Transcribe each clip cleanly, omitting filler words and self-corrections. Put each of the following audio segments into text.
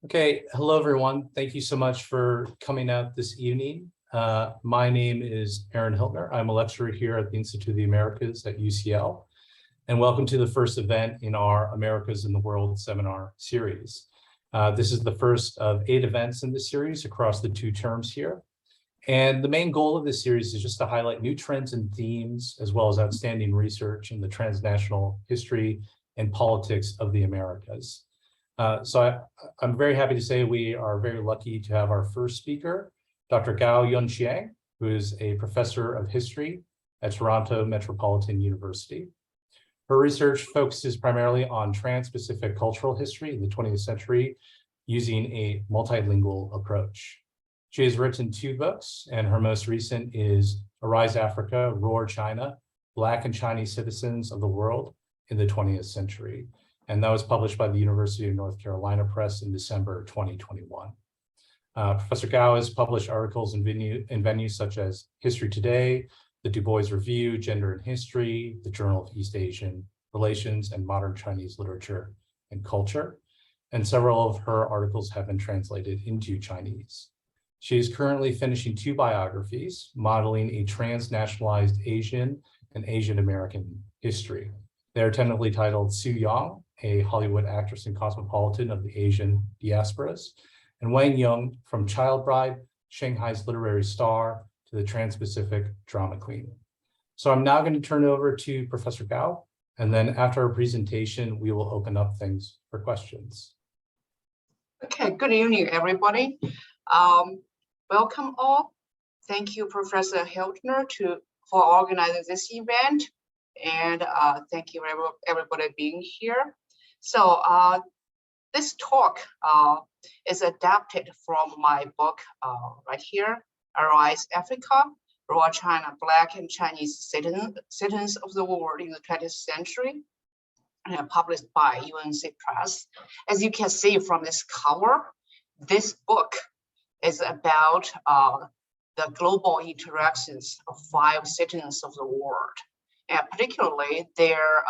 Okay, hello everyone. Thank you so much for coming out this evening. My name is Aaron Hiltner. I'm a lecturer here at the Institute of the Americas at UCL, and welcome to the first event in our Americas in the World seminar series. This is the first of 8 events in this series across the 2 terms here. And the main goal of this series is just to highlight new trends and themes, as well as outstanding research in the transnational history and politics of the Americas. I'm very happy to say we are very lucky to have our first speaker, Dr. Gao Yunxiang, who is a professor of history at Toronto Metropolitan University. Her research focuses primarily on trans-Pacific cultural history in the 20th century using a multilingual approach. She has written 2 books, and her most recent is Arise Africa, Roar China, Black and Chinese Citizens of the World in the 20th Century. And that was published by the University of North Carolina Press in December 2021. Professor Gao has published articles in venues such as History Today, the Du Bois Review, Gender and History, the Journal of East Asian Relations, and Modern Chinese Literature and Culture. And several of her articles have been translated into Chinese. She is currently finishing 2 biographies, modeling a transnationalized Asian and Asian American history. They are tentatively titled Su Yang, a Hollywood actress and cosmopolitan of the Asian diasporas, and Wang Yung, from Child Bride, Shanghai's literary star, to the Trans-Pacific drama queen. So I'm now going to turn it over to Professor Gao, and then after our presentation, we will open up things for questions. Okay, good evening, everybody. Welcome all. Thank you, Professor Hiltner, for organizing this event. And thank you everybody being here. So this talk is adapted from my book right here, Arise Africa, Roar China, Black and Chinese Citizens of the World in the 20th Century, published by UNC Press. As you can see from this cover, this book is about the global interactions of 5 citizens of the world. And particularly their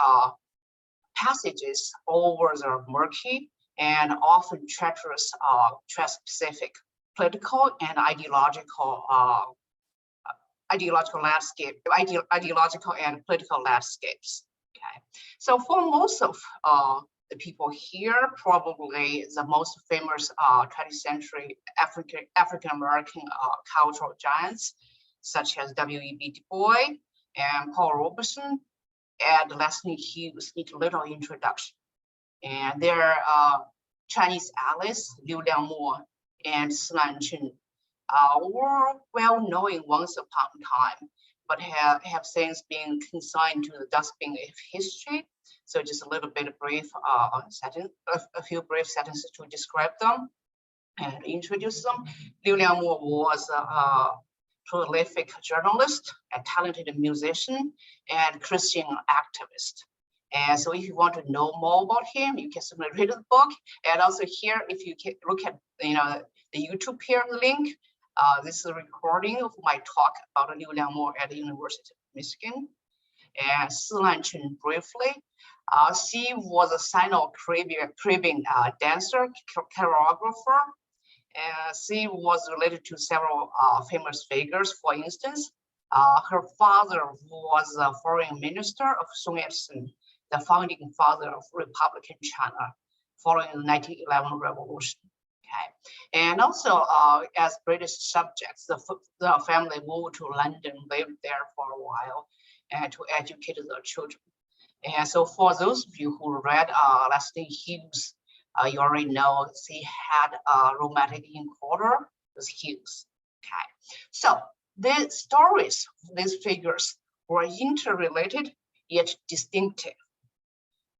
passages over the murky and often treacherous trans-Pacific political and ideological and political landscapes. Okay, so for most of the people here, probably the most famous 20th century African American cultural giants, such as W.E.B. Du Bois and Paul Robeson and Leslie Hughes, need little introduction. And their Chinese allies, Liu Liangmo and Silan Chen, were well known once upon a time, but have since been consigned to the dustbin of history. So just a little bit of brief a few brief sentences to describe them and introduce them. Liu Liangmo was prolific journalist, a talented musician, and Christian activist. And so if you want to know more about him, you can simply read the book. And also here, if you can look at the YouTube here link, this is a recording of my talk about Liu Liangmo at the University of Michigan. And Silan Chen briefly, she was a Sino-Caribbean dancer, choreographer. She was related to several famous figures. For instance, her father was a foreign minister of Sun Yat-sen, the founding father of Republican China, following the 1911 revolution. Okay, and also as British subjects, the family moved to London, lived there for a while, and to educate their children. And so for those of you who read Leslie Hughes, you already know she had a romantic encounter with Hughes. Okay, so the stories of these figures were interrelated yet distinctive.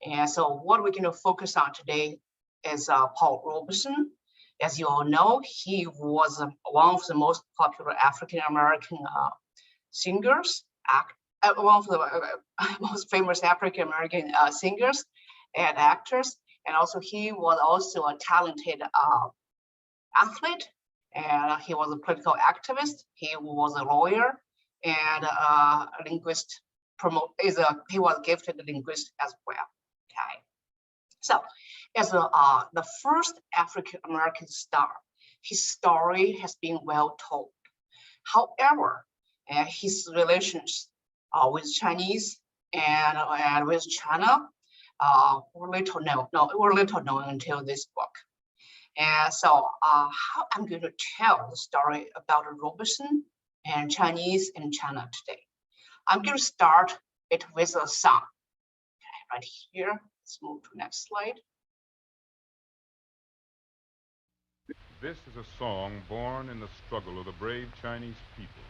And so what we're going to focus on today is Paul Robeson. As you all know, he was one of the most popular African-American singers, one of the most famous African-American singers and actors. And also he was also a talented athlete, and he was a political activist. He was a lawyer and a linguist. He was gifted linguist as well. Okay, so As the first African-American star, his story has been well told. However, his relations with Chinese and with China were little known until this book. And so how I'm going to tell the story about Robeson and Chinese in China today. I'm going to start it with a song. Okay, right here. Let's move to the next slide. This is a song born in the struggle of the brave Chinese people.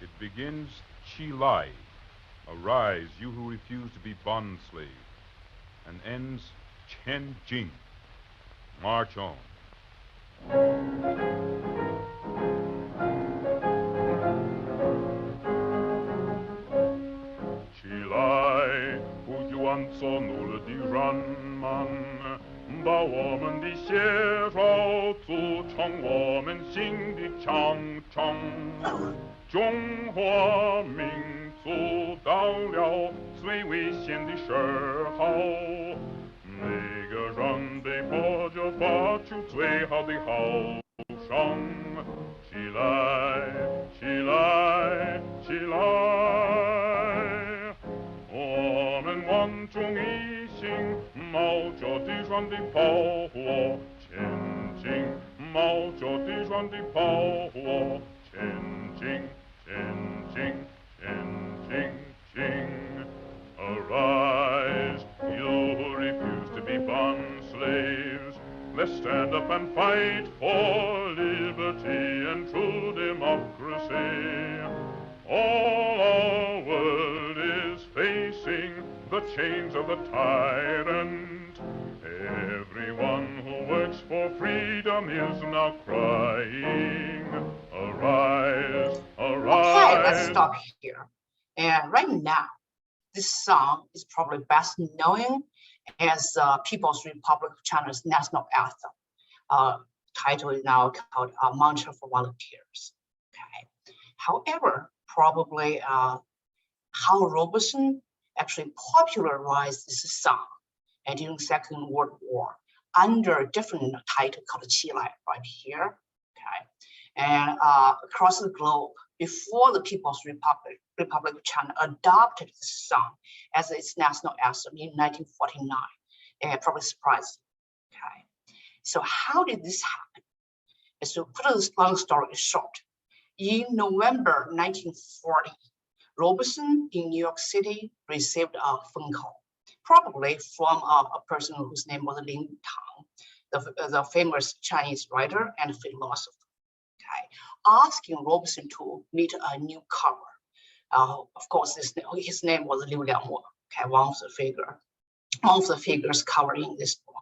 It begins, Qi Lai, arise, you who refuse to be bond slaves, and ends, Chen Jing, march on. Qi Lai，不许往所努力的人们，把我们的血肉组成我们新的长城。中华民族到了最危险的时候，每个人被迫着发出最好的号声。起来，起来，起来！我们万众一心，冒着地上的炮火前进，冒着地上的炮火前进，前进，前进，进。Arise, you who refuse to be bond slaves. Let's stand up and fight for liberty and true democracy. All our world is facing the chains of the tyrant. Everyone who works for freedom is now crying, arise, arise. Okay, let's stop here. And right now, this song is probably best known as People's Republic of China's national anthem. Title is now called Mantra for Volunteers. Okay. However, probably how Robeson actually popularized this song during the Second World War under a different title called Qi Lai right here. Okay. And across the globe, before the People's Republic of China adopted this song as its national anthem in 1949, it probably surprised you. Okay. So how did this happen? So put this long story short, in November 1940, Robeson in New York City received a phone call, probably from a person whose name was Lin Tang, the famous Chinese writer and philosopher. Okay, asking Robeson to meet a newcomer. Of course, his name was Liu Liangmo. Okay, one of the figures covered in this book.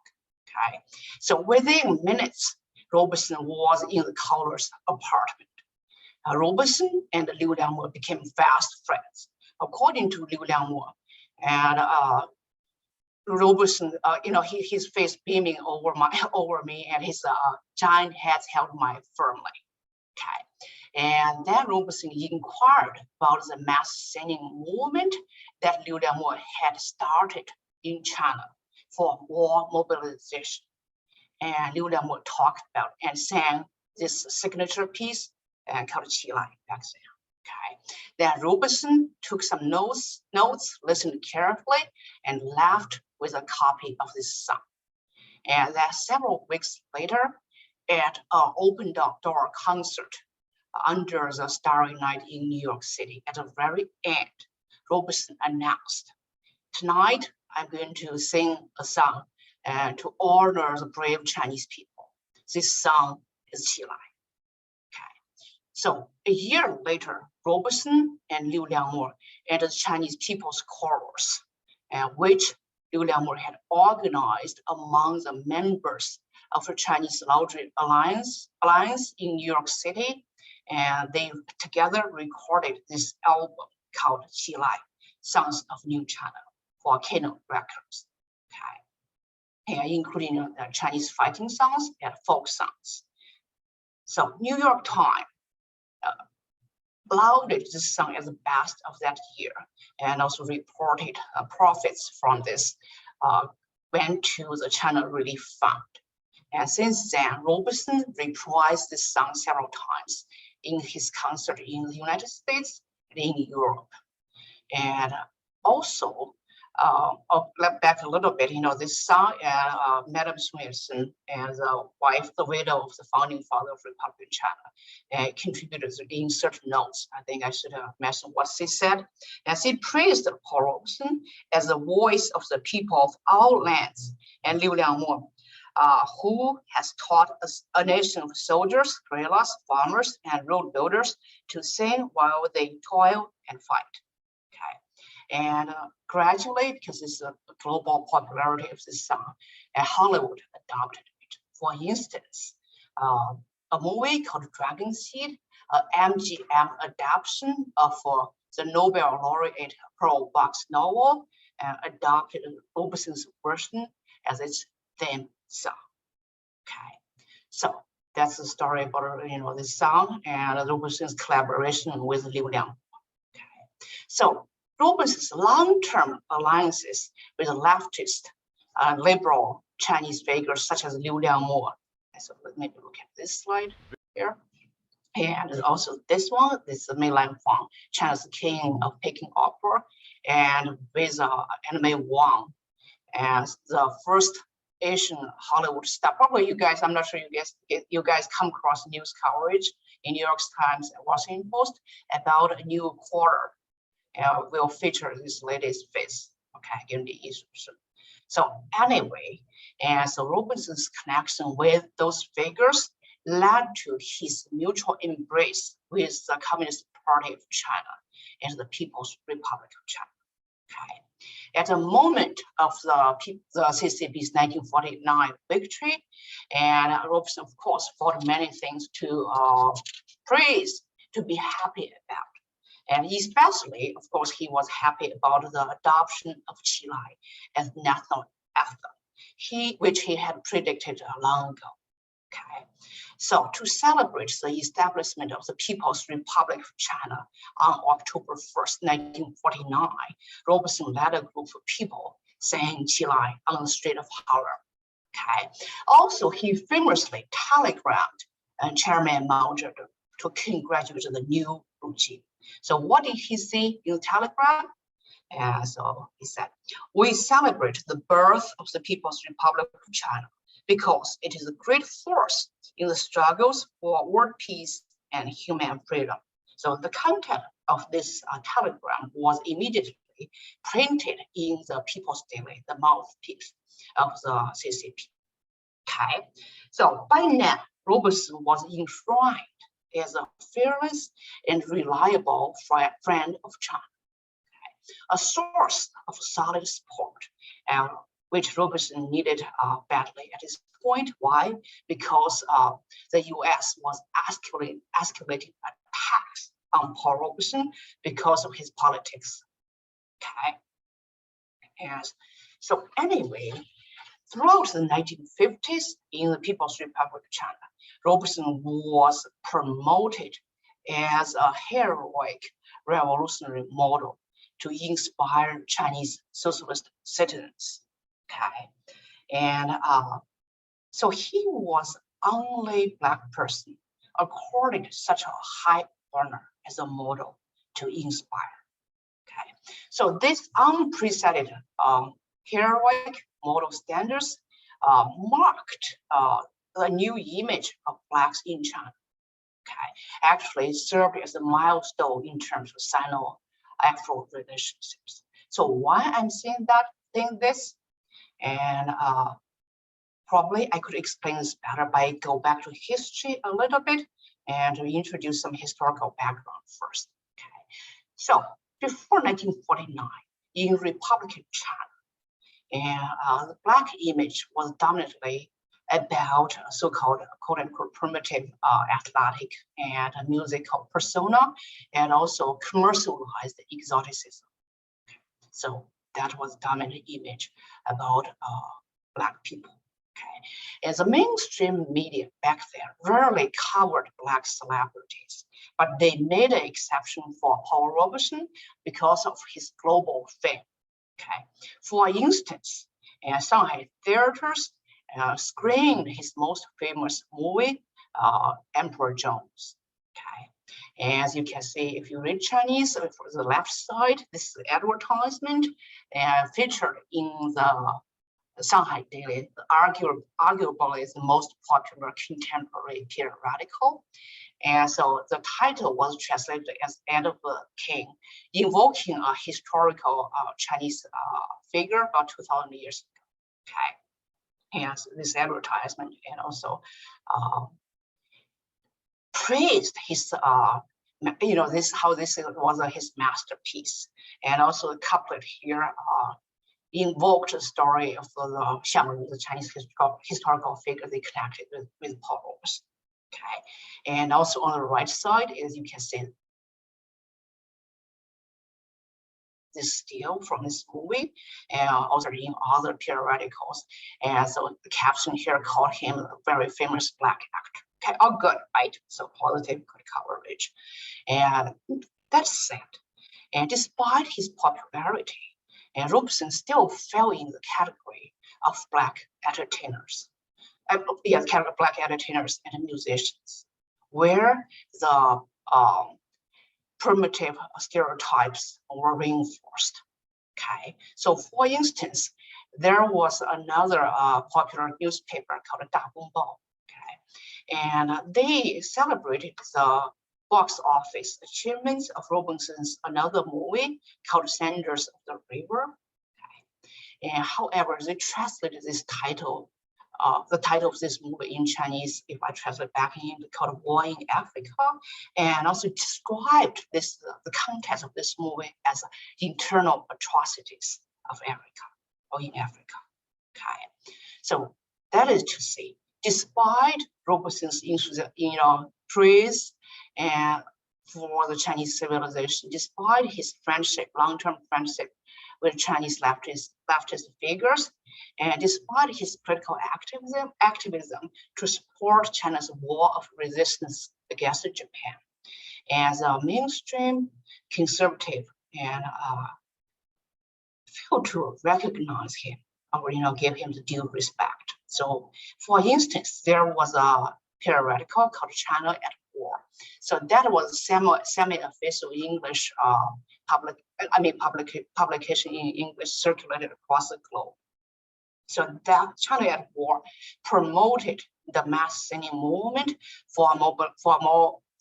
Okay, so within minutes, Robeson was in the caller's apartment. Robeson and Liu Liangmo became fast friends, according to Liu Liangmo. And Robeson, his face beaming over me, and his giant hands held mine firmly. Okay, and then Robeson inquired about the mass singing movement that Liu Liangmo had started in China for war mobilization. And Liu Liangmo talked about and sang this signature piece called Qi Lai back then. Okay, then Robeson took some notes, listened carefully, and left with a copy of this song. And then several weeks later, at an open door concert under the Starry Night in New York City, at the very end, Robeson announced, "Tonight, I'm going to sing a song to honor the brave Chinese people. This song is Qi Lai." Okay. So a year later, Robeson and Liu Liangmo entered the Chinese People's Chorus, which Liu Liangmo had organized among the members of the Chinese Laundry Alliance in New York City, and they together recorded this album called Qi Lai, Songs of New China, for Volcano Records. Okay, and including Chinese fighting songs and folk songs. So New York Times lauded this song as the best of that year, and also reported profits from this went to the China Relief Fund. And since then, Robeson reprised this song several times in his concert in the United States and in Europe. And also, I'll get back a little bit, this song, Madame Smithson and the wife, the widow of the founding father of Republic of China, contributed in certain notes. I think I should have mentioned what she said. And she praised Paul Robeson as the voice of the people of all lands, and Liu Liangmo, who has taught a nation of soldiers, guerrillas, farmers, and road builders to sing while they toil and fight. Okay, and gradually, because it's a global popularity of this song, and Hollywood adopted it. For instance, a movie called Dragon Seed, MGM adaptation of the Nobel laureate Pearl Buck's novel, adopted Robeson's version as its theme song. Okay, so that's the story about this song and Robeson's collaboration with Liu Liang. Okay, so Robeson's long-term alliances with leftist, liberal Chinese figures such as Liu Liangmo. So let me look at this slide here. And also this one, this is Mei Lanfang, China's king of Peking opera, and with Anime Wang as the first Asian Hollywood star. Probably you guys, I'm not sure you guys come across news coverage in New York Times and Washington Post about a new quarter will feature this lady's face. Okay, in the issue. So anyway, and so Robeson's connection with those figures led to his mutual embrace with the Communist Party of China and the People's Republic of China. Okay. At the moment of the CCP's 1949 victory, and Robeson, of course, fought many things to praise, to be happy about. And especially, of course, he was happy about the adoption of Qilai as national anthem, which he had predicted long ago. Okay, so to celebrate the establishment of the People's Republic of China on October 1st, 1949, Robeson led a group of people saying Qilai on the street of Harlem. Okay, also he famously telegrammed Chairman Mao Zedong to congratulate the new regime. So what did he say in the telegram? And so he said, "We celebrate the birth of the People's Republic of China because it is a great force in the struggles for world peace and human freedom." So the content of this telegram was immediately printed in the People's Daily, the mouthpiece of the CCP. Okay, so by now, Robeson was enshrined as a fearless and reliable friend of China, okay, a source of solid support, which Robeson needed badly at this point. Why? Because the U.S. was escalating attacks on Paul Robeson because of his politics. Okay, and so anyway, throughout the 1950s in the People's Republic of China, Robeson was promoted as a heroic revolutionary model to inspire Chinese socialist citizens. Okay, and so he was only Black person accorded such a high honor as a model to inspire. Okay, so this unprecedented heroic model standards marked a new image of Blacks in China. Okay, actually served as a milestone in terms of Sino-Afro relationships. So why I'm saying this, and probably I could explain this better by go back to history a little bit and to introduce some historical background first. Okay, so before 1949, in Republic of China, and the Black image was dominantly about so-called quote-unquote primitive athletic and musical persona, and also commercialized exoticism. So that was dominant image about Black people. Okay, and the mainstream media back then rarely covered Black celebrities, but they made an exception for Paul Robeson because of his global fame. Okay, for instance, And Shanghai theaters screened his most famous movie, Emperor Jones. Okay, and as you can see, if you read Chinese, for the left side, this advertisement featured in the Shanghai Daily, arguably is the most popular contemporary periodical. And so the title was translated as End of the King, invoking a historical Chinese figure about 2,000 years ago. Okay, and this advertisement and also praised his, this was his masterpiece, and also the couplet here invoked the story of the Xiang, the Chinese historical figure they connected with Paul Robeson. Okay, and also on the right side, as you can see, this still from this movie, and also in other periodicals. And so the caption here called him a very famous Black actor. Okay, all good, right? So positive, good coverage. And that's sad. And despite his popularity, and Robeson still fell in the category of Black entertainers. Black entertainers and musicians, where the primitive stereotypes were reinforced. Okay, so for instance, there was another popular newspaper called Da Gongbao. Okay, and they celebrated the box office achievements of Robeson's another movie called Sanders of the River. Okay. And however, they translated this title, the title of this movie in Chinese, if I translate back in English, called War in Africa, and also described this the context of this movie as internal atrocities of Africa or in Africa. Okay, so that is to say, despite Robeson's praise and for the Chinese civilization, despite his friendship, long-term friendship with Chinese leftist figures, and despite his political activism to support China's war of resistance against Japan, as a mainstream conservative and failed to recognize him or give him the due respect. So, for instance, there was a periodical called China at War. So that was semi-official English publication in English circulated across the globe. So that China at War promoted the mass singing movement for more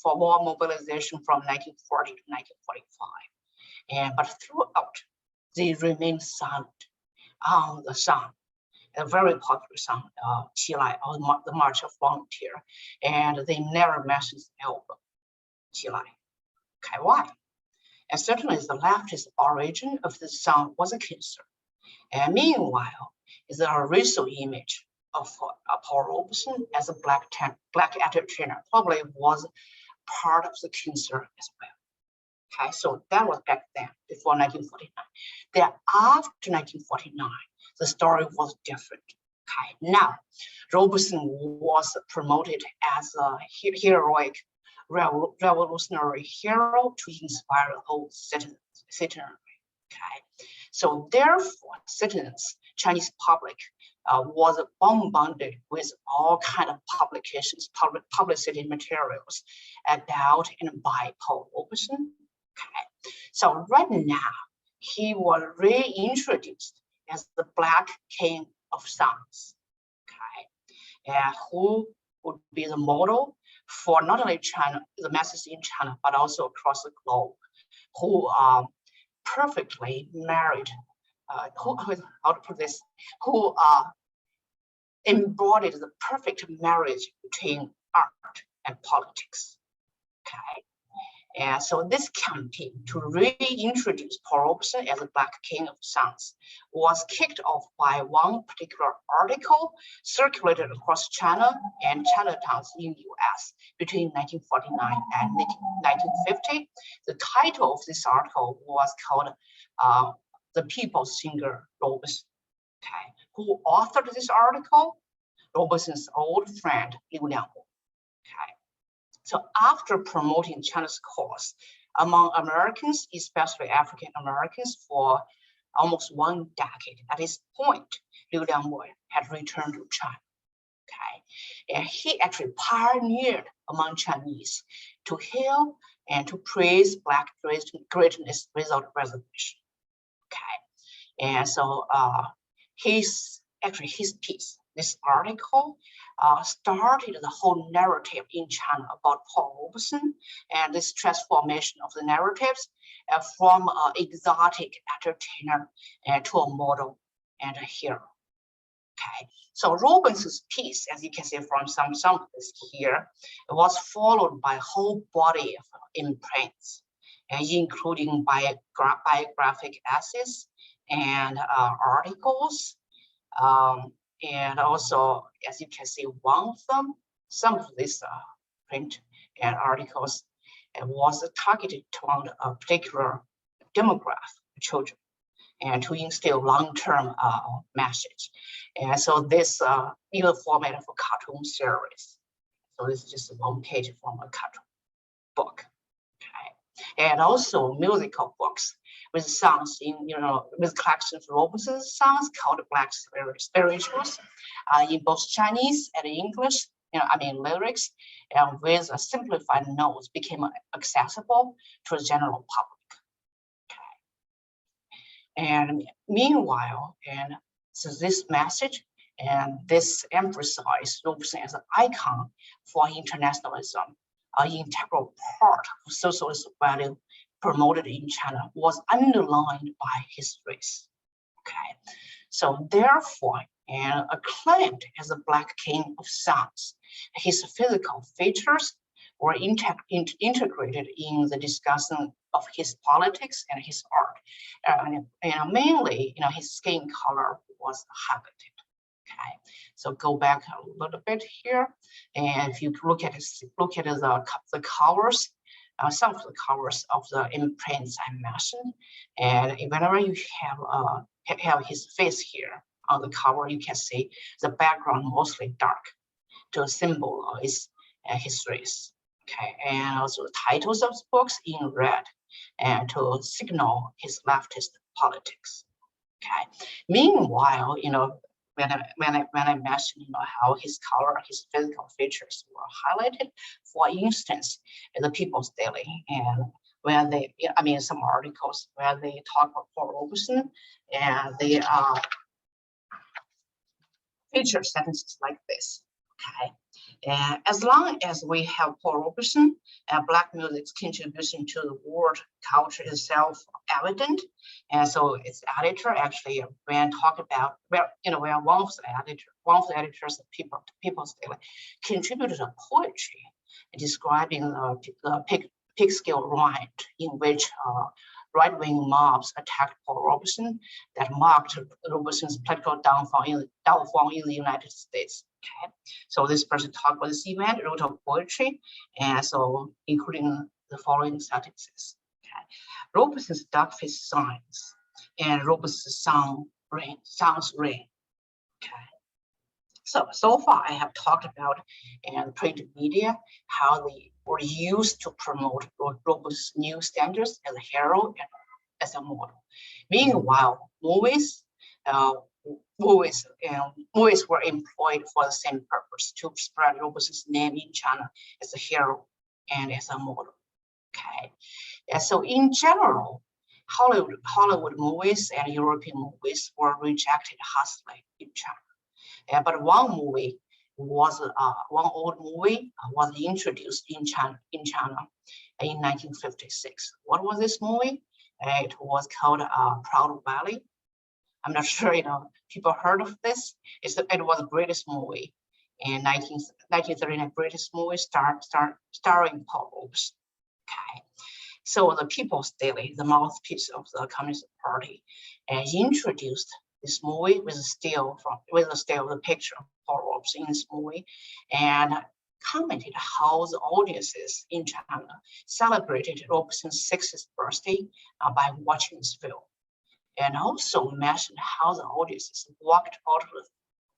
mobilization from 1940 to 1945. But throughout, they remained silent on the song, a very popular song, Qilai, or the March of Volunteer, and they never mentioned the album, Qilai. Okay, why? And certainly the leftist origin of the song was a concern. And meanwhile, is a racial image of Paul Robeson as a black entertainer probably was part of the concern as well. Okay, so that was back then, before 1949. Then after 1949, the story was different. Okay, now Robeson was promoted as a heroic revolutionary hero to inspire the whole citizenry. Okay, so therefore, citizens, Chinese public was bombarded with all kinds of publications, publicity materials about and by Paul Robeson. Okay, so right now he was reintroduced as the Black King of Songs. Okay, and who would be the model for not only China, the masses in China, but also across the globe, who perfectly married, how to put this, who embodied the perfect marriage between art and politics. Okay, and so this campaign to reintroduce Paul Robeson as a Black King of Songs was kicked off by one particular article circulated across China and Chinatowns in the US between 1949 and 1950. The title of this article was called The People's Singer Robeson. Okay, who authored this article? Robeson's old friend, Liu Lianghu. Okay. So after promoting China's cause among Americans, especially African Americans, for almost 1 decade. At this point, Liu Liangwei had returned to China. Okay, and he actually pioneered among Chinese to hail and to praise Black greatness without reservation. Okay, and so his piece, this article, started the whole narrative in China about Paul Robeson and this transformation of the narratives from an exotic entertainer to a model and a hero. Okay, so Robeson's piece, as you can see from some of this here, was followed by a whole body of imprints, including biographic essays and articles. And also, as you can see, one of them, some of these print and articles was targeted toward a particular demographic, children, and to instill long-term message. And so this in the format of a cartoon series. So this is just 1 page from a cartoon book. Okay, and also musical books with songs in, with collections of Robeson's songs called Black Spirituals, in both Chinese and English, lyrics, and with a simplified notes became accessible to the general public. And meanwhile, and so this message and this emphasized Robeson as an icon for internationalism, an integral part of socialist value promoted in China, was underlined by his race. Okay, so therefore, and acclaimed as the Black King of Sounds, his physical features were integrated in the discussion of his politics and his art, and mainly, his skin color was highlighted. Okay, so go back a little bit here, and if you look at the covers, some of the covers of the imprints I mentioned, and whenever you have his face here on the cover, you can see the background mostly dark to symbolize his race. Okay, and also the titles of the books in red, and to signal his leftist politics. Okay. Meanwhile, when I mentioned how his color, his physical features were highlighted, for instance, in the People's Daily, and when they, some articles where they talk about Paul Robeson, and they feature sentences like this. Okay. And as long as we have Paul Robeson, Black music's contribution to the world culture is self-evident. And so its editor actually, when talk about, where one of the editors of People's Daily contributed a poetry describing the pig-scale riot in which right-wing mobs attacked Paul Robeson that marked Robeson's political downfall in the United States. Okay, so this person talked about this event, wrote a poetry, and so including the following sentences. Okay, Robeson's dark-faced signs and Robeson's sounds rain. Okay, so far I have talked about and print media, how they were used to promote Robeson's new standards as a hero and as a model. Meanwhile, movies were employed for the same purpose, to spread Robeson's name in China as a hero and as a model. Okay, and so in general, Hollywood movies and European movies were rejected harshly in China. But one movie was one old movie was introduced in China in 1956. What was this movie? It was called Proud Valley. I'm not sure people heard of this. It was the greatest movie in 1939. Greatest movie starring Paul Robeson. Okay, so the People's Daily, the mouthpiece of the Communist Party, introduced this movie with a still of the picture of Paul Robeson in this movie, and commented how the audiences in China celebrated Robeson's 60th birthday by watching this film. And also mentioned how the audiences walked out of the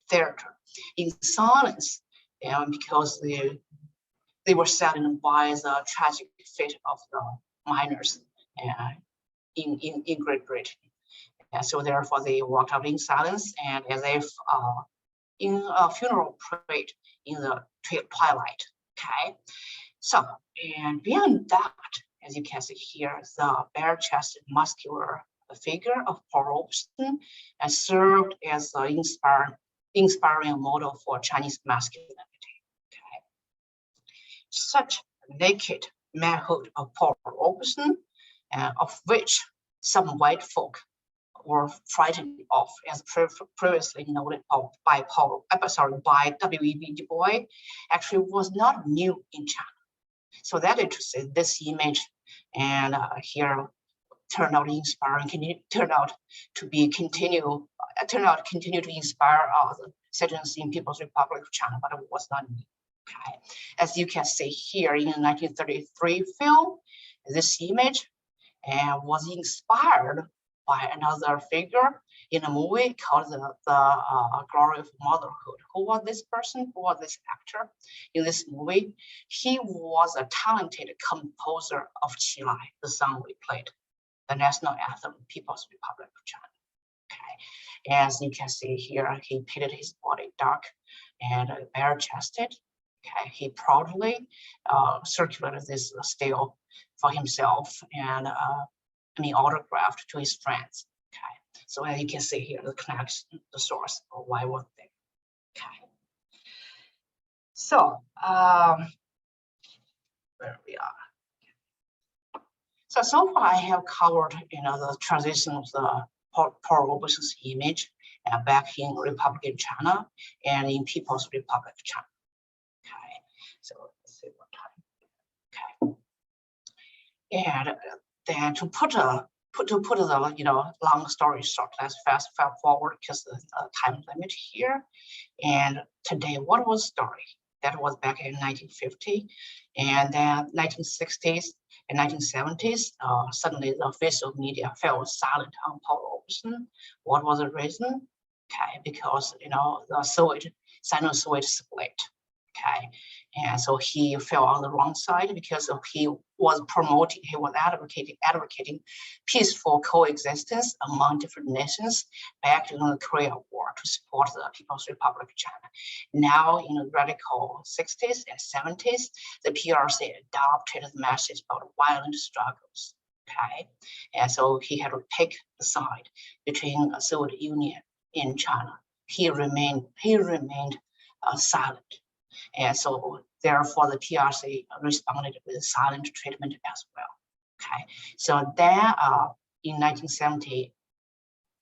theater in silence, because they were saddened by the tragic fate of the miners in Great Britain. And so therefore they walked out in silence and as if in a funeral parade in the twilight. Okay, so and beyond that, as you can see here, the bare-chested, muscular figure of Paul Robeson and served as an inspiring model for Chinese masculinity. Okay, such naked manhood of Paul Robeson, of which some white folk were frightened of, as previously noted by W.E.B. Du Bois, actually was not new in China. So that is to say, this image and here turned out inspiring, turned out to continue to inspire the citizens in People's Republic of China, but it was not new. Okay, as you can see here in the 1933 film, this image was inspired by another figure in a movie called the Glory of Motherhood. Who was this person? Who was this actor in this movie? He was a talented composer of Qilai, the song we played, the national anthem of People's Republic of China. Okay, as you can see here, he painted his body dark and bare-chested. Okay, he proudly circulated this still for himself and autographed to his friends. Okay, so as you can see here, the connection, the source of why was there. Okay, so where we are. So far I have covered the transition of the Paul Robeson's image back in Republic of China and in People's Republic of China. Okay, so let's see what time. Okay, and then to put the long story short, let's fast forward because the time limit here. And today, what was story? That was back in 1950, and then 1960s and 1970s. Suddenly, the official media fell silent on Paul Robeson. What was the reason? Okay, because the Sino-Soviet split. Okay, and so he fell on the wrong side because he was advocating peaceful coexistence among different nations back during the Korean War to support the People's Republic of China. Now in the radical 60s and 70s, the PRC adopted the message about violent struggles. Okay, and so he had to take the side between the Soviet Union and China. He remained silent. And so therefore the PRC responded with silent treatment as well. Okay, so then in 1970,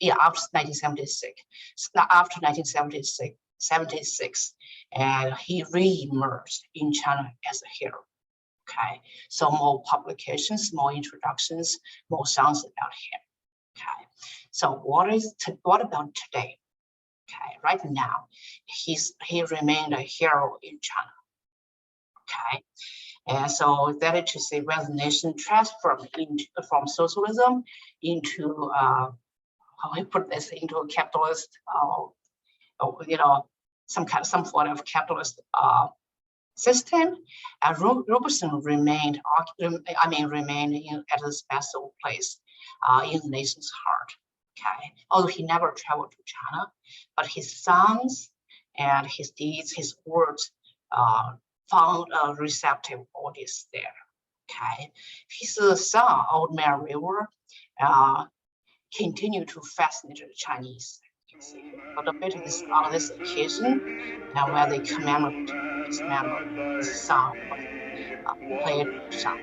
after 1976, and he re-emerged in China as a hero. Okay, so more publications, more introductions, more songs about him. Okay, so what about today? Okay, right now, he remained a hero in China. Okay, and so that is to say, when the nation transformed from socialism into how I put this, into a capitalist, some sort of capitalist system, Robeson remained at a special place in the nation's heart. Okay, although he never traveled to China, but his songs and his deeds, his words, found a receptive audience there. Okay, his song "Old Man River" continued to fascinate the Chinese. You can see a bit of this on this occasion, and where they commemorate his memory, his song was played song.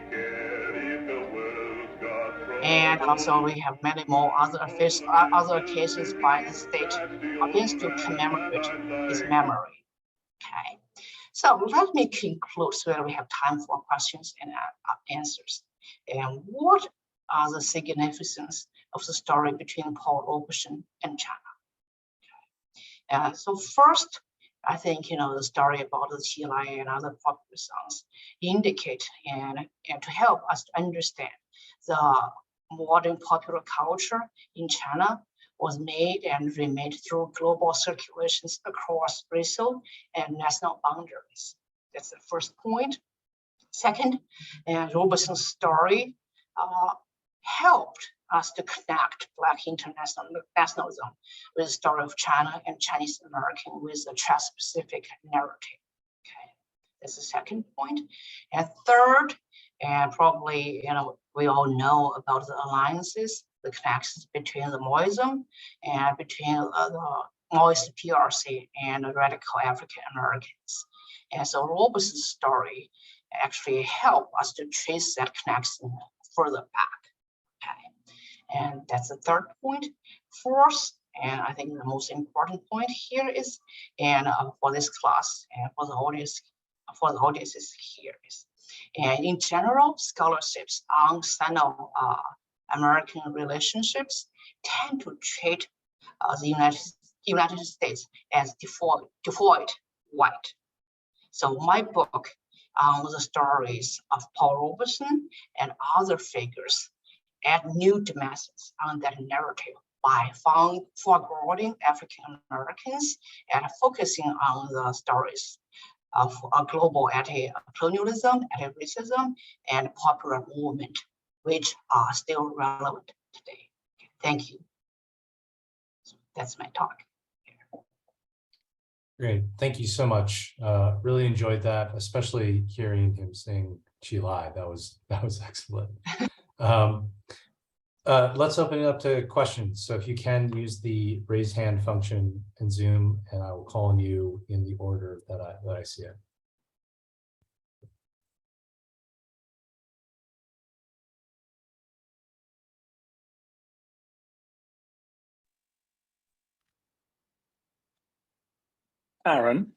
And also we have many more other occasions by the state audience to commemorate his memory. Okay, so let me conclude so that we have time for questions and answers. And what are the significance of the story between Paul Robeson and China? Okay. So first, I think the story about the Qilai and other popular songs indicate and to help us to understand the modern popular culture in China was made and remade through global circulations across racial and national boundaries. That's the first point. Second, Robeson's story helped us to connect Black internationalism with the story of China and Chinese American with a trans-Pacific narrative. Okay, that's the second point. And third, and probably we all know about the alliances, the connections between the Maoism and between the Maoist PRC and the radical African Americans. And so Robeson's story actually helped us to trace that connection further back. Okay, and that's the third point. Fourth, and I think the most important point here is, and for this class and for the audiences here is, and in general, scholarships on Sino-American relationships tend to treat the United States as default white. So my book on the stories of Paul Robeson and other figures add new dimensions on that narrative by foregrounding African Americans and focusing on the stories of a global anti-colonialism, anti-racism, and popular movement, which are still relevant today. Thank you. So that's my talk. Great, thank you so much. Really enjoyed that, especially hearing him sing Chi Lai. That was excellent. Let's open it up to questions. So if you can use the raise hand function in Zoom, and I will call on you in the order that I see it. Aaron?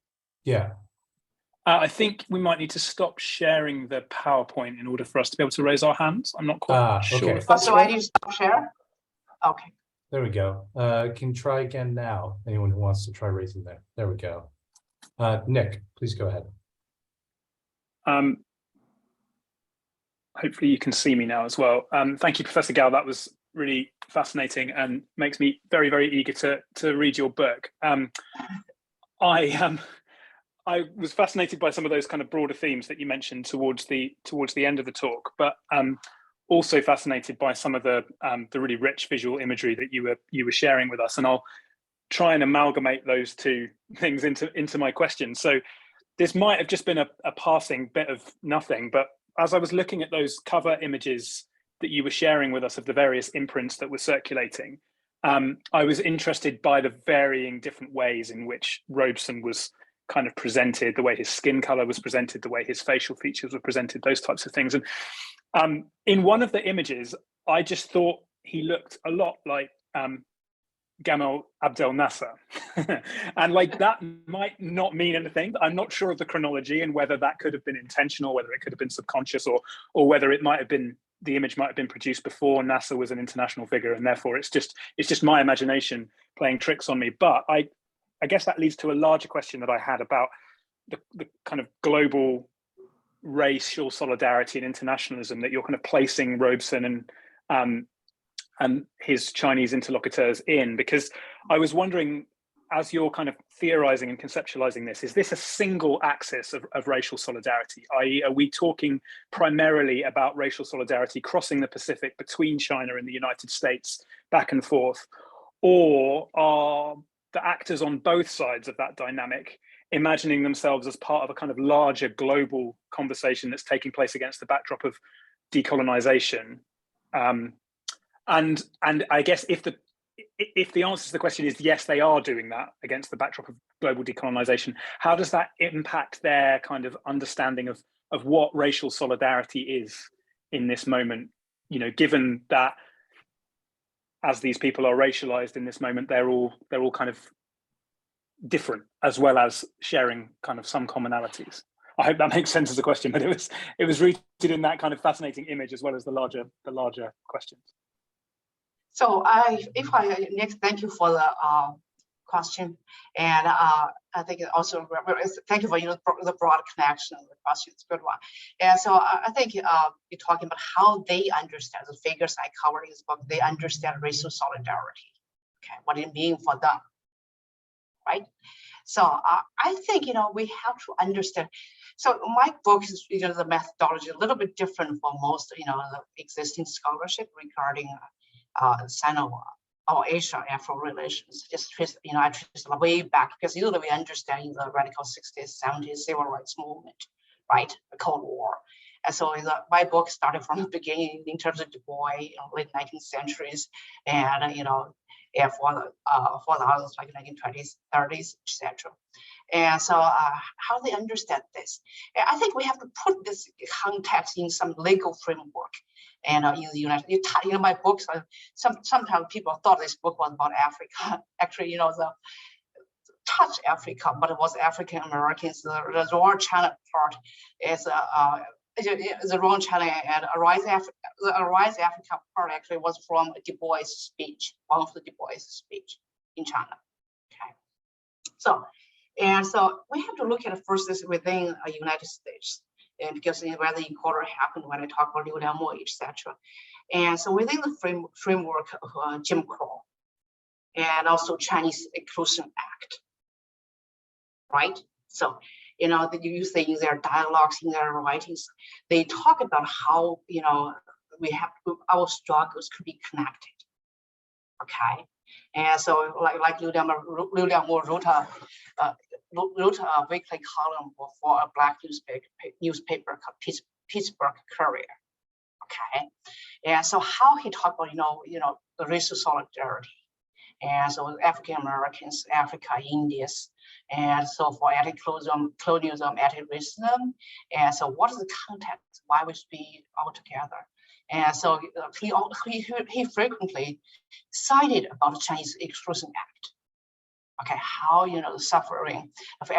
Yeah. I think we might need to stop sharing the PowerPoint in order for us to be able to raise our hands. I'm not quite sure okay. if that's so right. I need to stop share? Okay. There we go. Can try again now. Anyone who wants to try raising there. There we go. Nick, please go ahead. Hopefully you can see me now as well. Thank you, Professor Gao. That was really fascinating and makes me very, very eager to read your book. I was fascinated by some of those kind of broader themes that you mentioned towards the end of the talk, but also fascinated by some of the really rich visual imagery that you were sharing with us. And I'll try and amalgamate those two things into my questions. So this might have just been a passing bit of nothing, but as I was looking at those cover images that you were sharing with us of the various imprints that were circulating, I was interested by the varying different ways in which Robeson was kind of presented, the way his skin color was presented, the way his facial features were presented, those types of things. And in one of the images, I just thought he looked a lot like Gamal Abdel Nasser. And like that might not mean anything. I'm not sure of the chronology and whether that could have been intentional, whether it could have been subconscious, or whether it might have been, the image might have been produced before Nasser was an international figure, and therefore it's just my imagination playing tricks on me. But I guess that leads to a larger question that I had about the kind of global racial solidarity and internationalism that you're kind of placing Robeson and his Chinese interlocutors in, because I was wondering, as you're kind of theorizing and conceptualizing this, is this a single axis of racial solidarity? i.e., are we talking primarily about racial solidarity crossing the Pacific between China and the United States back and forth? Or are the actors on both sides of that dynamic imagining themselves as part of a kind of larger global conversation that's taking place against the backdrop of decolonization? And I guess if the answer to the question is yes, they are doing that against the backdrop of global decolonization, how does that impact their kind of understanding of what racial solidarity is in this moment? You know, given that as these people are racialized in this moment, they're all kind of different, as well as sharing kind of some commonalities. I hope that makes sense as a question, but it was rooted in that kind of fascinating image as well as the larger questions. So Nick, thank you for the question, and I think it also thank you for the broad connection of the question. It's a good one. And so I think you're talking about how they understand the figures I covered in this book. They understand racial solidarity. Okay, what it means for them, right? So I think we have to understand. So my book is the methodology a little bit different from most the existing scholarship regarding Sino or Asia-Afro relations. Just I trace way back because we understand in the radical 60s, 70s civil rights movement, right? The Cold War. And so my book started from the beginning in terms of Du Bois, late 19th centuries, and and for the others like 1920s, 30s, etc. And so how they understand this? And I think we have to put this context in some legal framework. And in the United States, my books, sometimes people thought this book was about Africa. Actually, the touch Africa, but it was African Americans. The raw China part is the wrong China, and the Arise Africa part actually was from Du Bois' speech, one of the Du Bois' speech in China. Okay, so we have to look at first this within the United States, and because where the encounter happened when I talk about Liu Liangmo, etc. And so within the framework of Jim Crow, and also Chinese Exclusion Act, right? So they use in their dialogues, in their writings, they talk about how our struggles could be connected. Okay, and so like Liu Liangmo wrote a weekly column for a black newspaper called Pittsburgh Courier. Okay, and so how he talked about the racial solidarity, and so African Americans, Africa, Indians, and so for anti-colonialism, anti-racism, and so what is the context? Why we should be all together? And so he frequently cited about the Chinese Exclusion Act. Okay, how the suffering of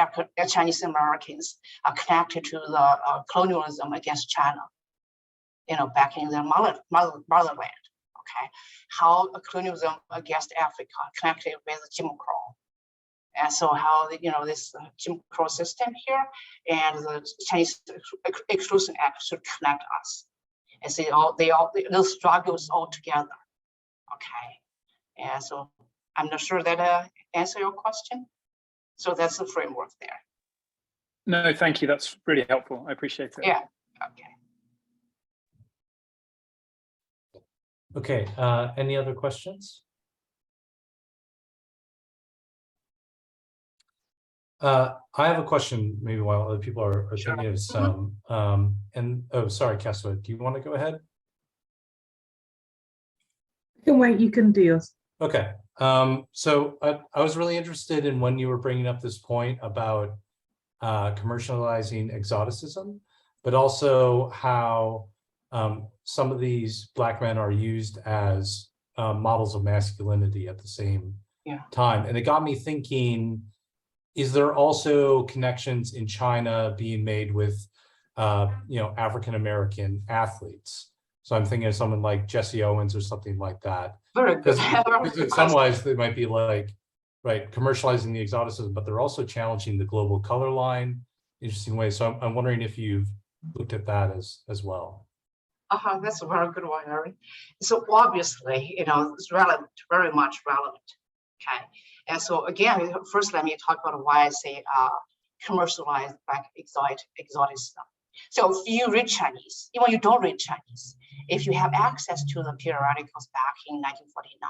Chinese Americans are connected to the colonialism against China, back in their motherland. Okay, how colonialism against Africa connected with Jim Crow, and so how this Jim Crow system here and the Chinese Exclusion Act should connect us, and so those struggles all together. Okay, and so I'm not sure that answer your question. So that's the framework there. No, thank you. That's really helpful. I appreciate it. Yeah. Okay. Okay, any other questions? I have a question, maybe while other people are Sure. thinking of some. Sorry, Keswa, do you want to go ahead? You can wait, you can do yours. Okay, so I was really interested in when you were bringing up this point about commercializing exoticism, but also how some of these Black men are used as models of masculinity at the same time. And it got me thinking, is there also connections in China being made with, African-American athletes? So I'm thinking of someone like Jesse Owens or something like that. Very good. Because in some ways they might be like, right, commercializing the exoticism, but they're also challenging the global color line in interesting ways. So I'm wondering if you've looked at that as well. That's a very good one, Eric. So obviously, it's relevant, very much relevant. Okay, and so again, first let me talk about why I say commercialized Black exoticism. So if you read Chinese, even you don't read Chinese, if you have access to the periodicals back in 1949,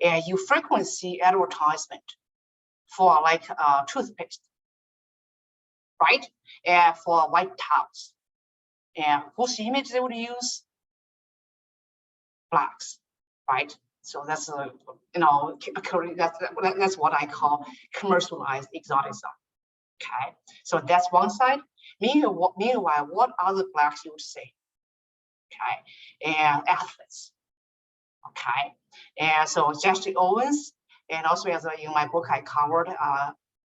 and you frequently see advertisement for like toothpaste, right? And for white towels. And whose image they would use? Blacks, right? So that's that's what I call commercialized exoticism. Okay, so that's one side. Meanwhile, what other Blacks you would say? Okay, and athletes. Okay, and so Jesse Owens, and also as in my book I covered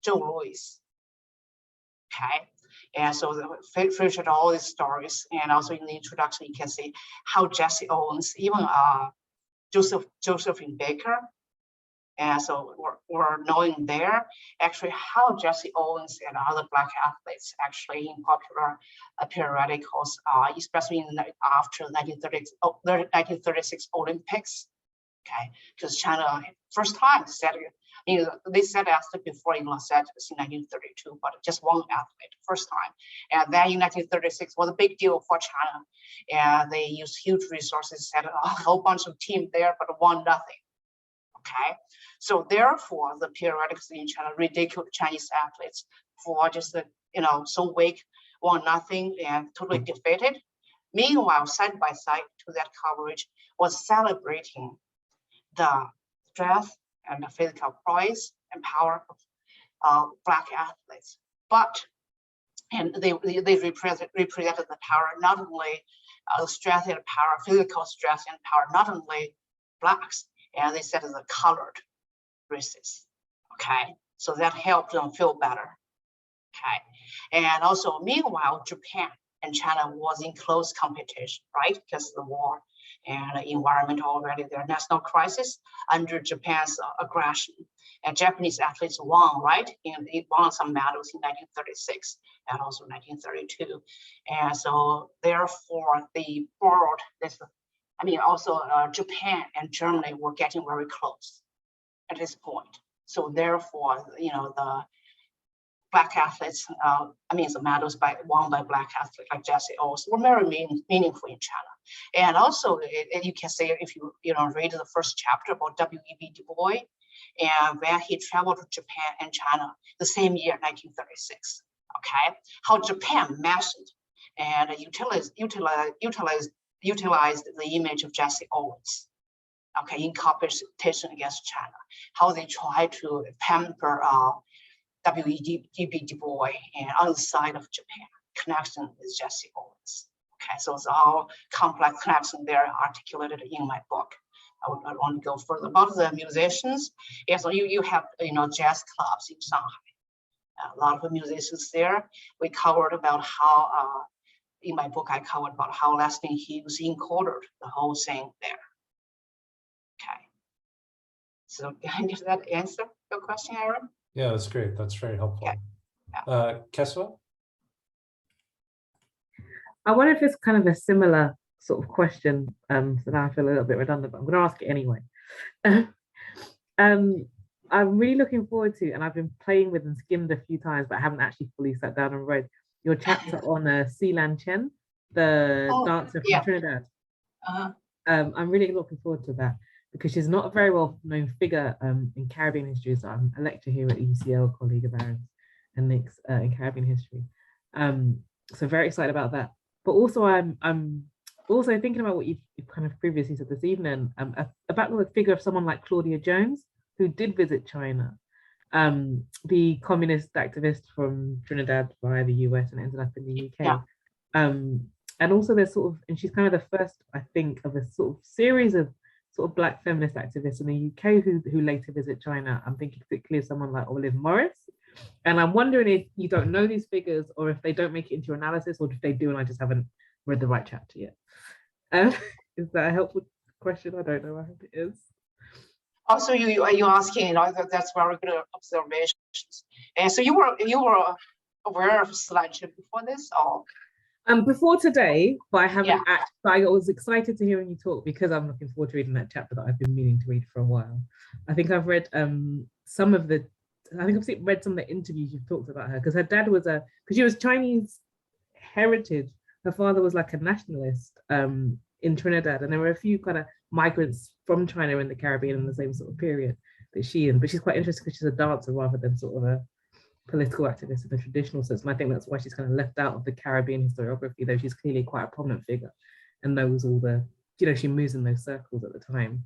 Joe Louis. Okay. And so featured all these stories, and also in the introduction, you can see how Jesse Owens, even Josephine Baker, and so we're knowing there actually how Jesse Owens and other Black athletes actually in popular periodicals, especially after 1936 Olympics, okay, because China first time set They said athlete before in Los Angeles in 1932, but just one athlete, first time. And then in 1936 was a big deal for China. And they used huge resources, set a whole bunch of team there, but won nothing. Okay, so therefore the periodicals in China ridiculed Chinese athletes for just so weak, won nothing, and totally defeated. Meanwhile, side by side to that coverage was celebrating the strength and the physical prowess and power of Black athletes. And they represented the power, not only strength and power, physical strength and power, not only Blacks, and they said the colored races. Okay, so that helped them feel better. Okay, and also meanwhile, Japan and China was in close competition, right? Because of the war and the environment already, their national crisis under Japan's aggression. And Japanese athletes won, right? And they won some medals in 1936 and also 1932. And so therefore they borrowed this, also Japan and Germany were getting very close at this point. So therefore, the Black athletes, the medals won by Black athletes like Jesse Owens were very meaningful in China. And also, you can say if you read the first chapter about W.E.B. Du Bois, and when he traveled to Japan and China the same year, 1936. Okay, how Japan mastered and utilized the image of Jesse Owens. Okay, in competition against China, how they try to pamper W.E.B. Du Bois and on the side of Japan, connection with Jesse Owens. Okay, so it's all complex connection there articulated in my book. I want to go further about the musicians. Yeah, so you have jazz clubs in Shanghai. A lot of musicians there. We covered about how in my book I covered about how Leslie Hughes encoded the whole thing there. Okay. So does that answer your question, Aaron? Yeah, that's great. That's very helpful. Yeah. Keswa? I wonder if it's kind of a similar sort of question. So now I feel a little bit redundant, but I'm going to ask it anyway. I'm really looking forward to, and I've been playing with and skimmed a few times, but I haven't actually fully sat down and read your chapter on Seelan Chen, the dancer from Trinidad. I'm really looking forward to that because she's not a very well known figure in Caribbean history. So I'm a lecturer here at UCL, colleague of Aaron's and Nick's in Caribbean history. So very excited about that. But also I'm also thinking about what you've kind of previously said this evening about the figure of someone like Claudia Jones, who did visit China, the communist activist from Trinidad via the US and ended up in the UK. And also there's and she's kind of the first, I think, of a sort of series of sort of Black feminist activists in the UK who later visit China. I'm thinking particularly of someone like Olive Morris. And I'm wondering if you don't know these figures or if they don't make it into your analysis, or if they do and I just haven't read the right chapter yet. Is that a helpful question? I don't know. I hope it is. Also, you're asking, that's very good observations. And so you were aware of Seelan Chen before this, or? Before today, but I haven't. I was excited to hear you talk because I'm looking forward to reading that chapter that I've been meaning to read for a while. I think I've read some of the. I think I've read some of the interviews you've talked about her because her dad was because she was Chinese heritage. Her father was like a nationalist in Trinidad, and there were a few kind of migrants from China in the Caribbean in the same sort of period that she in. But she's quite interesting because she's a dancer rather than sort of a political activist in the traditional sense. And I think that's why she's kind of left out of the Caribbean historiography, though she's clearly quite a prominent figure and knows all the, she moves in those circles at the time.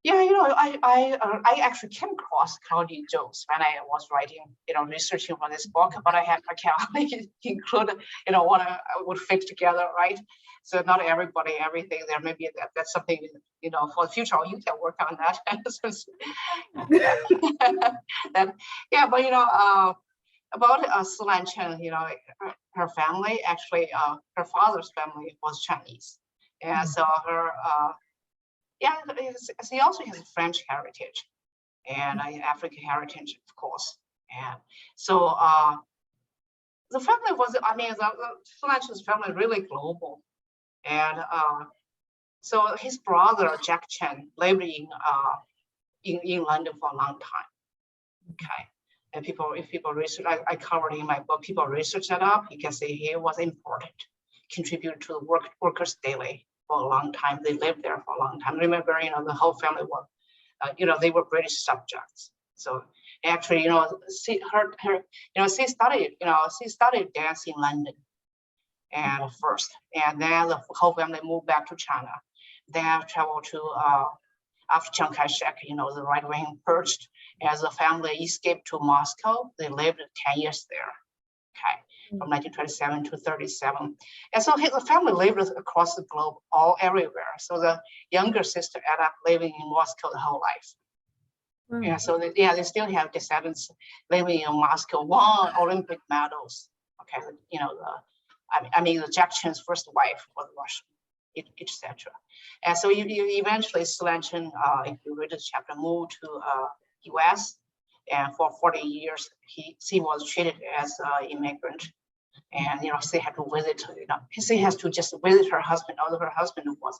Yeah, I actually came across Claudia Jones when I was writing, researching for this book, but I can't include, what I would fit together, right? So not everybody, everything there. Maybe that's something, for the future, you can work on that. About Seelan Chen, her family, actually, her father's family was Chinese. And so her, she also has French heritage and African heritage, of course. And so the family was, the Seelan Chen's family really global. And so his brother, Jack Chen, lived in in London for a long time. Okay, and if people research, I covered in my book, people research that up, you can see he was important, contributed to the workers' daily for a long time. They lived there for a long time. Remember, the whole family was, they were British subjects. So actually, she studied dance in London, and first, and then the whole family moved back to China. Then traveled to after Chiang Kai-shek, the right wing purged, as the family escaped to Moscow. They lived 10 years there, okay, from 1927 to 37. And so the family lived across the globe, all everywhere. So the younger sister ended up living in Moscow the whole life. Yeah, so they still have descendants living in Moscow, won Olympic medals. Okay, the Jack Chen's first wife was Russian, etc. And so eventually Silan Chen, if you read the chapter, moved to US, and for 40 years she was treated as an immigrant, and she had to visit. She has to just visit her husband, although her husband was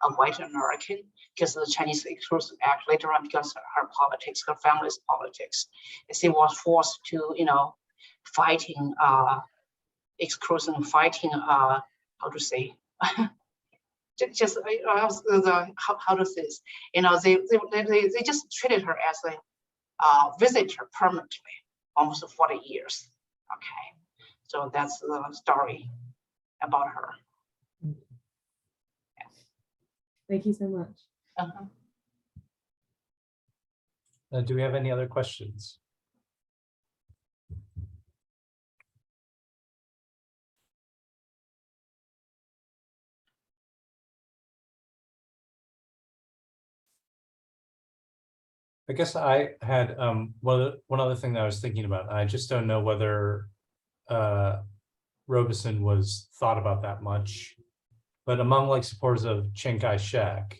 a white American, because of the Chinese Exclusion Act. Later on, because of her politics, her family's politics, she was forced to fighting exclusion, fighting how to say. Just how to say this, they just treated her as a visitor permanently, almost 40 years. Okay, so that's the story about her. Yes. Thank you so much. Do we have any other questions? I guess I had one other thing that I was thinking about. I just don't know whether Robeson was thought about that much, but among supporters of Chiang Kai-shek,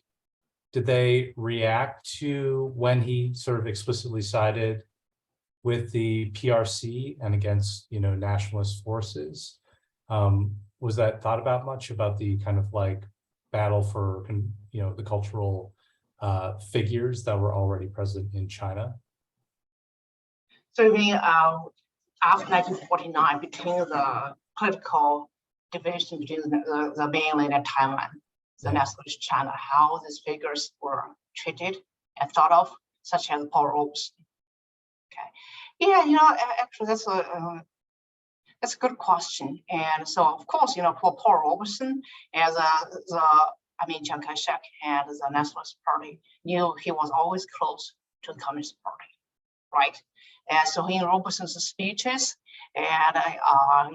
did they react to when he sort of explicitly sided with the PRC and against nationalist forces? Was that thought about much, about the kind of battle for the cultural figures that were already present in China? So you mean after 1949, between the political division between the mainland and Taiwan, the nationalist China, how these figures were treated and thought of, such as Paul Robeson? Okay, yeah, actually that's a good question. And so of course, for Paul Robeson, as Chiang Kai-shek and the Nationalist Party knew he was always close to the Communist Party, right? And so in Robeson's speeches and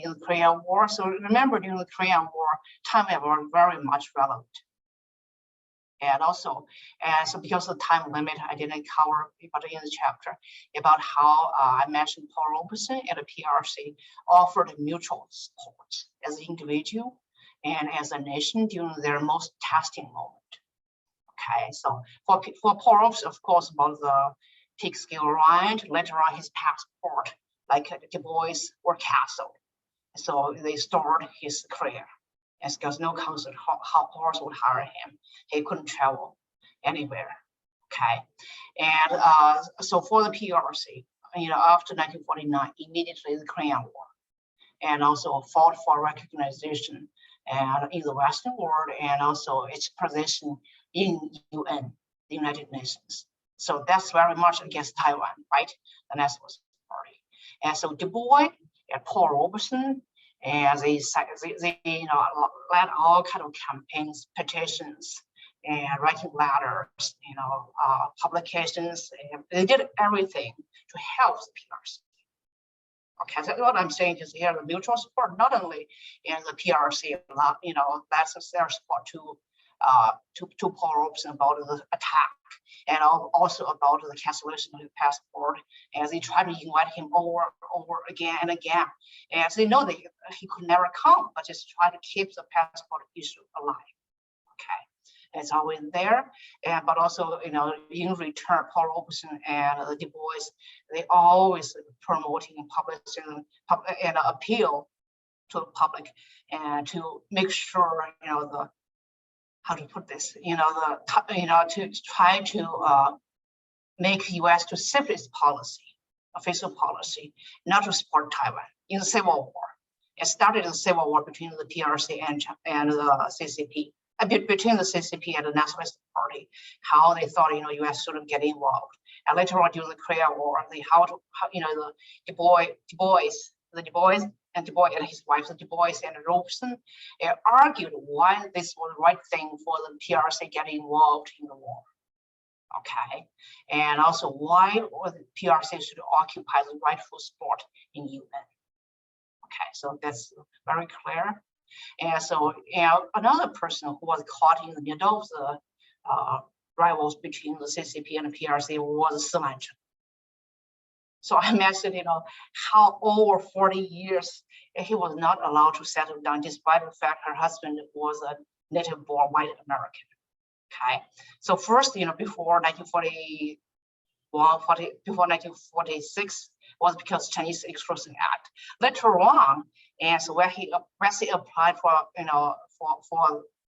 in the Korean War, so remember during the Korean War, Taiwan were very much relevant. And also, so because of the time limit, I didn't cover it in the chapter about how I mentioned Paul Robeson and the PRC offered mutual support as an individual and as a nation during their most testing moment. Okay, so for Paul Robeson, of course, about the Peekskill Riot, later on his passport, Du Bois, were canceled. So they stored his career. And because no concert halls would hire him, he couldn't travel anywhere. Okay, and so for the PRC, after 1949, immediately the Korean War, and also fought for recognition and in the Western world, and also its position in UN, the United Nations. So that's very much against Taiwan, right? The Nationalist Party. And so Du Bois and Paul Robeson, and they led all kind of campaigns, petitions, and writing letters, publications. And they did everything to help the PRC. Okay, so what I'm saying is here the mutual support, not only in the PRC, that's their support to Paul Robeson about the attack, and also about the cancellation of the passport, as they try to invite him over again and again, as they know that he could never come, but just try to keep the passport issue alive. Okay, it's always there, but also in return, Paul Robeson and Du Bois, they always promoting, publishing, and appeal to the public, and to make sure how to put this, to try to make US to shift its policy, official policy, not to support Taiwan in the Civil War. It started a civil war between the PRC and the CCP, between the CCP and the Nationalist Party, how they thought, US shouldn't get involved. And later on during the Korea War, the Du Bois and his wife, the Du Bois and Robeson, argued why this was the right thing for the PRC getting involved in the war. Okay, and also why the PRC should occupy the rightful spot in UN. Okay, so that's very clear. And so, another person who was caught in the middle of the rivals between the CCP and the PRC was Silan Chen. So I mentioned, how over 40 years he was not allowed to settle down, despite the fact her husband was a native-born white American. Okay, so first, before 1946 was because Chinese Exclusion Act. Later on, and so when he applied for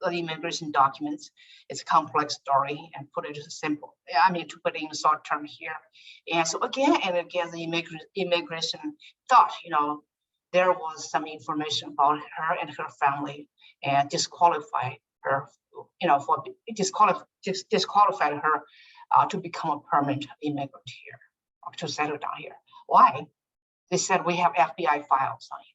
the immigration documents, it's a complex story, and put it simple. To put it in short term here. And so again and again, the immigration thought, there was some information about her and her family, and disqualify her, disqualified her to become a permanent immigrant here, or to settle down here. Why? They said we have FBI files on you.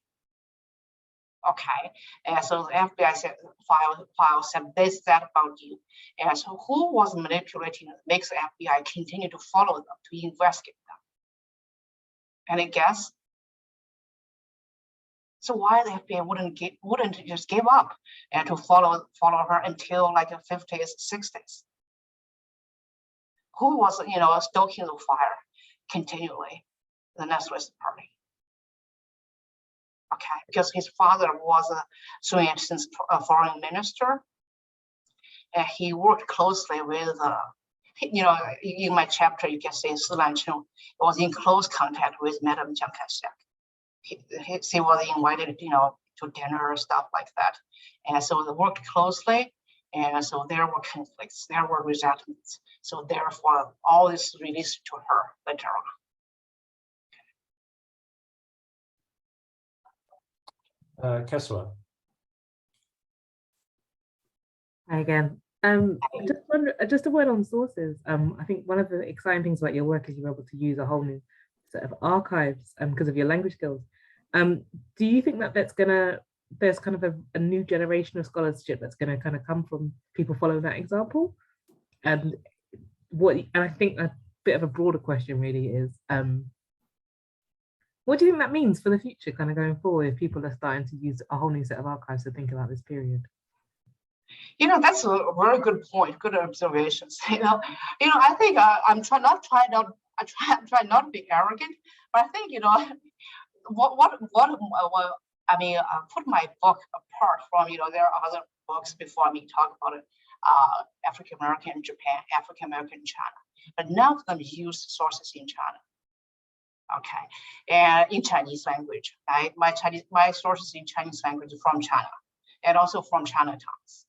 Okay, and so the FBI file said this, that about you. And so who was manipulating it makes the FBI continue to follow them, to investigate them? Any guess? So why the FBI wouldn't just give up and to follow her until like the 50s, 60s? Who was stoking the fire continually? The Nationalist Party. Okay, because his father was a Sun Yat-sen's foreign minister, and he worked closely with, in my chapter you can see Silan Chen was in close contact with Madam Chiang Kai-shek. He was invited, to dinner or stuff like that, and so they worked closely, and so there were conflicts, there were resentments. So therefore, all this released to her later on. Keswa. Hi again. Just a word on sources. I think one of the exciting things about your work is you're able to use a whole new set of archives because of your language skills. Do you think that there's kind of a new generation of scholarship that's gonna kind of come from people following that example? And I think a bit of a broader question really is, what do you think that means for the future, kind of going forward, if people are starting to use a whole new set of archives to think about this period? That's a very good point. Good observations. I think I'm trying not to be arrogant, but I think put my book apart from there are other books before me talk about it, African American in Japan, African American in China, but none of them use sources in China. Okay, and in Chinese language, my sources in Chinese language from China, and also from Chinatowns.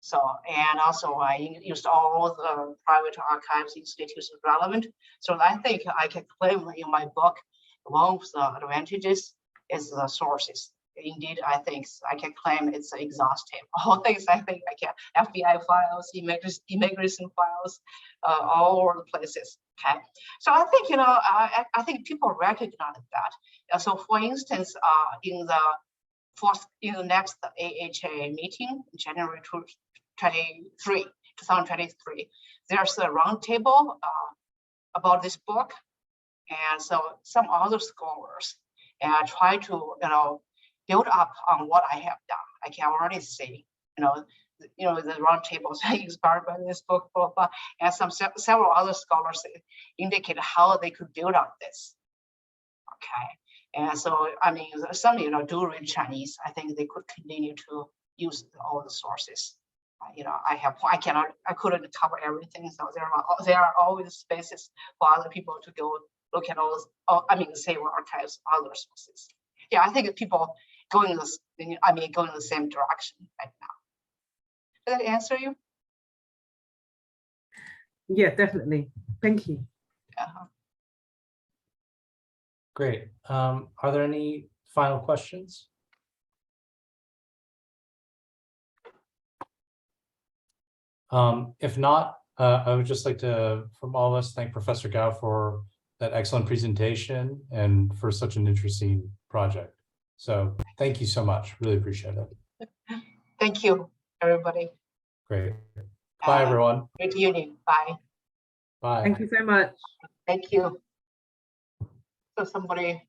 So, and also I used all the private archives institutes relevant. So I think I can claim in my book, one of the advantages is the sources. Indeed, I think I can claim it's exhaustive. All things I think I can, FBI files, immigration files, all over the places. Okay, so I think I think people recognize that. So, for instance, in the next AHA meeting, January 2023, there's a roundtable about this book, and so some other scholars try to build up on what I have done. I can already see, the roundtables inspired by this book, blah, blah, and several other scholars indicate how they could build on this. Okay, and so some do read Chinese. I think they could continue to use all the sources. I couldn't cover everything, so there are always spaces for other people to go look at all. Same archives, other sources. Yeah, I think people going in the same direction right now. Did that answer you? Yeah, definitely. Thank you. Great. Are there any final questions? If not, I would just like to, from all of us, thank Professor Gao for that excellent presentation and for such an interesting project. So thank you so much. Really appreciate it. Thank you, everybody. Great. Bye, everyone. Great evening. Bye. Bye. Thank you so much. Thank you. So somebody